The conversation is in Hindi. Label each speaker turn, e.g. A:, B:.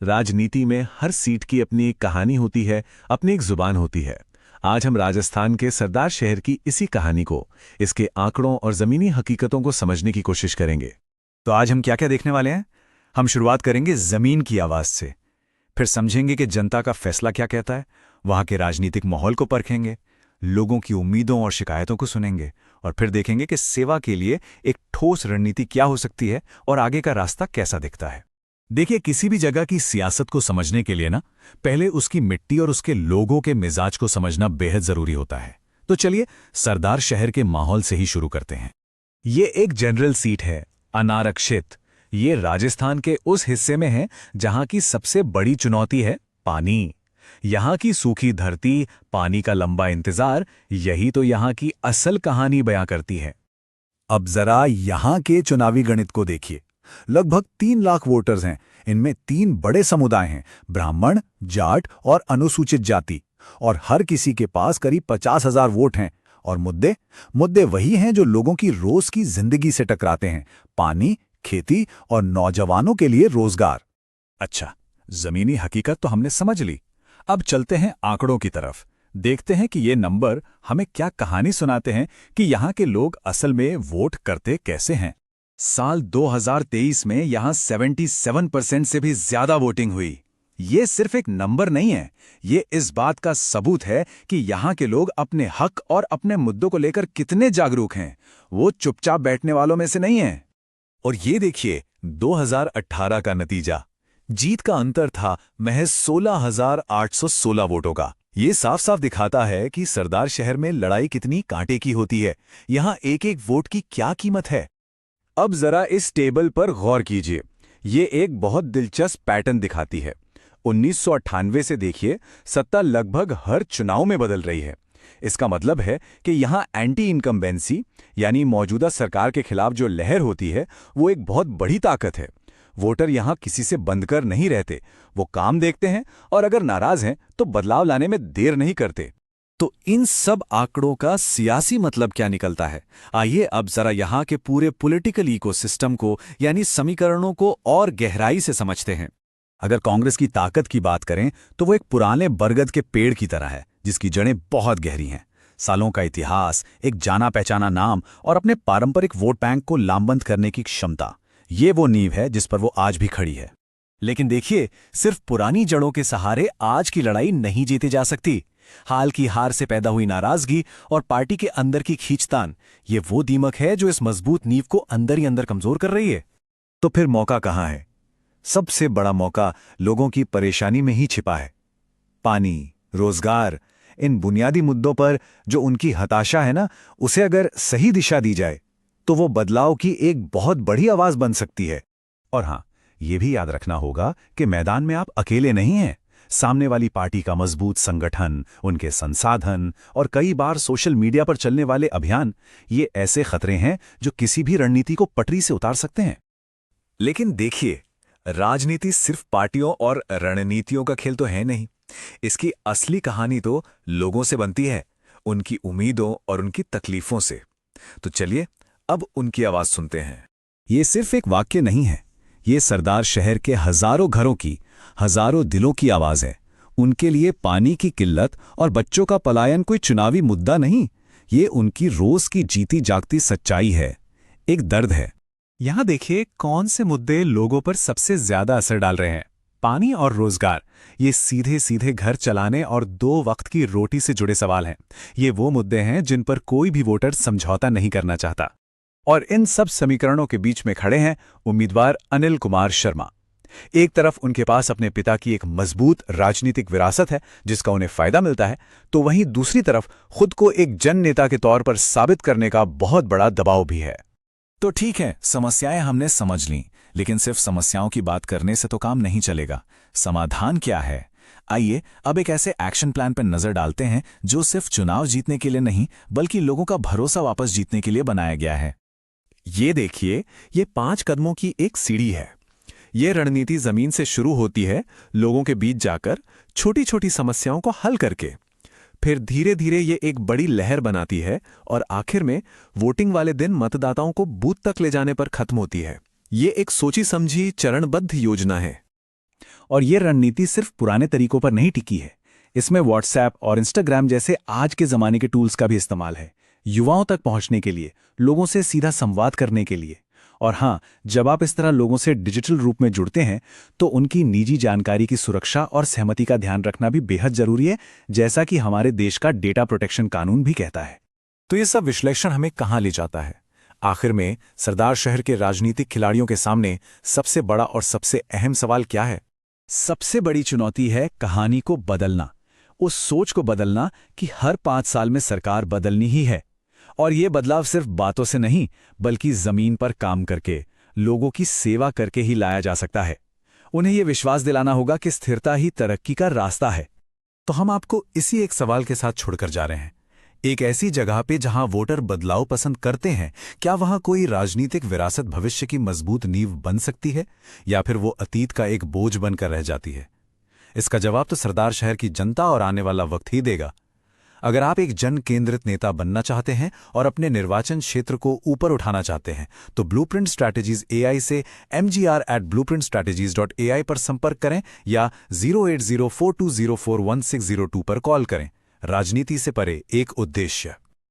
A: राजनीति में हर सीट की अपनी एक कहानी होती है, अपनी एक जुबान होती है। आज हम राजस्थान के सरदार शहर की इसी कहानी को, इसके आंकड़ों और जमीनी हकीकतों को समझने की कोशिश करेंगे।
B: तो आज हम क्या क्या देखने वाले हैं। हम शुरुआत करेंगे जमीन की आवाज से, फिर समझेंगे कि जनता का फैसला क्या कहता है, वहां के राजनीतिक माहौल को परखेंगे, लोगों की उम्मीदों और शिकायतों को सुनेंगे, और फिर देखेंगे कि सेवा के लिए एक ठोस रणनीति क्या हो सकती है और आगे का रास्ता कैसा दिखता है।
A: देखिए, किसी भी जगह की सियासत को समझने के लिए ना, पहले उसकी मिट्टी और उसके लोगों के मिजाज को समझना बेहद जरूरी होता है। तो चलिए सरदार शहर के माहौल से ही शुरू करते हैं। ये एक जनरल सीट है, अनारक्षित। ये राजस्थान के उस हिस्से में है जहां की सबसे बड़ी चुनौती है पानी। यहां की सूखी धरती, पानी का लंबा इंतजार, यही तो यहां की असल कहानी बयां करती है।
B: अब जरा यहां के चुनावी गणित को देखिए। लगभग 3 लाख वोटर्स हैं। इनमें 3 बड़े समुदाय हैं, ब्राह्मण, जाट और अनुसूचित जाति। और हर किसी के पास करीब 50,000 वोट हैं। और मुद्दे मुद्दे वही हैं जो लोगों की रोज की जिंदगी से टकराते हैं: पानी, खेती और नौजवानों के लिए रोजगार।
A: अच्छा, जमीनी हकीकत तो हमने समझ ली। अब चलते हैं आंकड़ों की तरफ। देखते हैं कि ये नंबर हमें क्या कहानी सुनाते हैं कि यहाँ के लोग असल में वोट करते कैसे हैं।
B: साल 2023 में यहां 77% से भी ज्यादा वोटिंग हुई। ये सिर्फ एक नंबर नहीं है, ये इस बात का सबूत है कि यहां के लोग अपने हक और अपने मुद्दों को लेकर कितने जागरूक हैं। वो चुपचाप बैठने वालों में से नहीं हैं।
A: और ये देखिए 2018 का नतीजा। जीत का अंतर था महज 16,816 वोटों का। ये साफ साफ दिखाता है कि सरदार शहर में लड़ाई कितनी कांटे की होती है। यहाँ एक एक वोट की क्या कीमत है।
B: अब जरा इस टेबल पर गौर कीजिए। ये एक बहुत दिलचस्प पैटर्न दिखाती है। 1998 से देखिए, सत्ता लगभग हर चुनाव में बदल रही है। इसका मतलब है कि यहाँ एंटी इनकम्बेंसी, यानी मौजूदा सरकार के खिलाफ जो लहर होती है, वो एक बहुत बड़ी ताकत है। वोटर यहाँ किसी से बंद कर नहीं रहते, वो काम देखते हैं और अगर नाराज हैं तो बदलाव लाने में देर नहीं करते।
A: तो इन सब आंकड़ों का सियासी मतलब क्या निकलता है? आइए अब जरा यहाँ के पूरे पॉलिटिकल इकोसिस्टम को, यानी समीकरणों को और गहराई से समझते हैं।
B: अगर कांग्रेस की ताकत की बात करें तो वो एक पुराने बरगद के पेड़ की तरह है, जिसकी जड़ें बहुत गहरी हैं। सालों का इतिहास, एक जाना पहचाना नाम और अपने पारंपरिक वोट बैंक को लामबंद करने की क्षमता, ये वो नींव है जिस पर वो आज भी खड़ी है।
A: लेकिन देखिए, सिर्फ पुरानी जड़ों के सहारे आज की लड़ाई नहीं जीती जा सकती। हाल की हार से पैदा हुई नाराजगी और पार्टी के अंदर की खींचतान, ये वो दीमक है जो इस मजबूत नींव को अंदर ही अंदर कमजोर कर रही है।
B: तो फिर मौका कहाँ है? सबसे बड़ा मौका लोगों की परेशानी में ही छिपा है। पानी, रोजगार, इन बुनियादी मुद्दों पर जो उनकी हताशा है ना, उसे अगर सही दिशा दी जाए तो वो बदलाव की एक बहुत बड़ी आवाज बन सकती है।
A: और हां, ये भी याद रखना होगा कि मैदान में आप अकेले नहीं हैं। सामने वाली पार्टी का मजबूत संगठन, उनके संसाधन और कई बार सोशल मीडिया पर चलने वाले अभियान, ये ऐसे खतरे हैं जो किसी भी रणनीति को पटरी से उतार सकते हैं।
B: लेकिन देखिए, राजनीति सिर्फ पार्टियों और रणनीतियों का खेल तो है नहीं। इसकी असली कहानी तो लोगों से बनती है, उनकी उम्मीदों और उनकी तकलीफों से। तो चलिए अब उनकी आवाज सुनते हैं।
A: ये सिर्फ एक वाक्य नहीं है, ये सरदार शहर के हजारों घरों की, हजारों दिलों की आवाज है। उनके लिए पानी की किल्लत और बच्चों का पलायन कोई चुनावी मुद्दा नहीं, ये उनकी रोज की जीती जागती सच्चाई है, एक दर्द है। यहां देखिए कौन से मुद्दे लोगों पर सबसे ज्यादा असर डाल रहे हैं। पानी और रोजगार, ये सीधे सीधे घर चलाने और 2 वक्त की रोटी से जुड़े सवाल हैं। ये वो मुद्दे हैं जिन पर कोई भी वोटर समझौता नहीं करना चाहता। और इन सब समीकरणों के बीच में खड़े हैं उम्मीदवार अनिल कुमार शर्मा। एक तरफ उनके पास अपने पिता की एक मजबूत राजनीतिक विरासत है जिसका उन्हें फायदा मिलता है, तो वहीं दूसरी तरफ खुद को एक जन नेता के तौर पर साबित करने का बहुत बड़ा दबाव भी है। तो ठीक है, समस्याएं हमने समझ लीं, लेकिन सिर्फ समस्याओं की बात करने से तो काम नहीं चलेगा। समाधान क्या है? आइए अब एक ऐसे एक्शन प्लान पर नजर डालते हैं जो सिर्फ चुनाव जीतने के लिए नहीं, बल्कि लोगों का भरोसा वापस जीतने के लिए बनाया गया है। ये देखिए, ये 5 कदमों की एक सीढ़ी है। ये रणनीति जमीन से शुरू होती है, लोगों के बीच जाकर छोटी छोटी समस्याओं को हल करके, फिर धीरे धीरे ये एक बड़ी लहर बनाती है और आखिर में वोटिंग वाले दिन मतदाताओं को बूथ तक ले जाने पर खत्म होती है। ये एक सोची समझी चरणबद्ध योजना है।
C: और ये रणनीति सिर्फ पुराने तरीकों पर नहीं टिकी है। इसमें व्हाट्सएप और इंस्टाग्राम जैसे आज के ज़माने के टूल्स का भी इस्तेमाल है, युवाओं तक पहुंचने के लिए, लोगों से सीधा संवाद करने के लिए। और हाँ, जब आप इस तरह लोगों से डिजिटल रूप में जुड़ते हैं तो उनकी निजी जानकारी की सुरक्षा और सहमति का ध्यान रखना भी बेहद जरूरी है, जैसा कि हमारे देश का डेटा प्रोटेक्शन कानून भी कहता है।
B: तो ये सब विश्लेषण हमें कहाँ ले जाता है? आखिर में सरदार शहर के राजनीतिक खिलाड़ियों के सामने सबसे बड़ा और सबसे अहम सवाल क्या है?
C: सबसे बड़ी चुनौती है कहानी को बदलना, उस सोच को बदलना कि हर 5 साल में सरकार बदलनी ही है। और ये बदलाव सिर्फ बातों से नहीं, बल्कि जमीन पर काम करके, लोगों की सेवा करके ही लाया जा सकता है। उन्हें ये विश्वास दिलाना होगा कि स्थिरता ही तरक्की का रास्ता है।
B: तो हम आपको इसी एक सवाल के साथ छोड़कर जा रहे हैं। एक ऐसी जगह पे जहां वोटर बदलाव पसंद करते हैं, क्या वहां कोई राजनीतिक विरासत भविष्य की मजबूत नींव बन सकती है, या फिर वो अतीत का एक बोझ बनकर रह जाती है? इसका जवाब तो सरदार शहर की जनता और आने वाला वक्त ही देगा। अगर आप एक जन केंद्रित नेता बनना चाहते हैं और अपने निर्वाचन क्षेत्र को ऊपर उठाना चाहते हैं, तो ब्लूप्रिंट स्ट्रैटेजीज AI से mgr@blueprintstrategies.ai पर संपर्क करें या 08042041602 पर कॉल करें। राजनीति से परे एक उद्देश्य।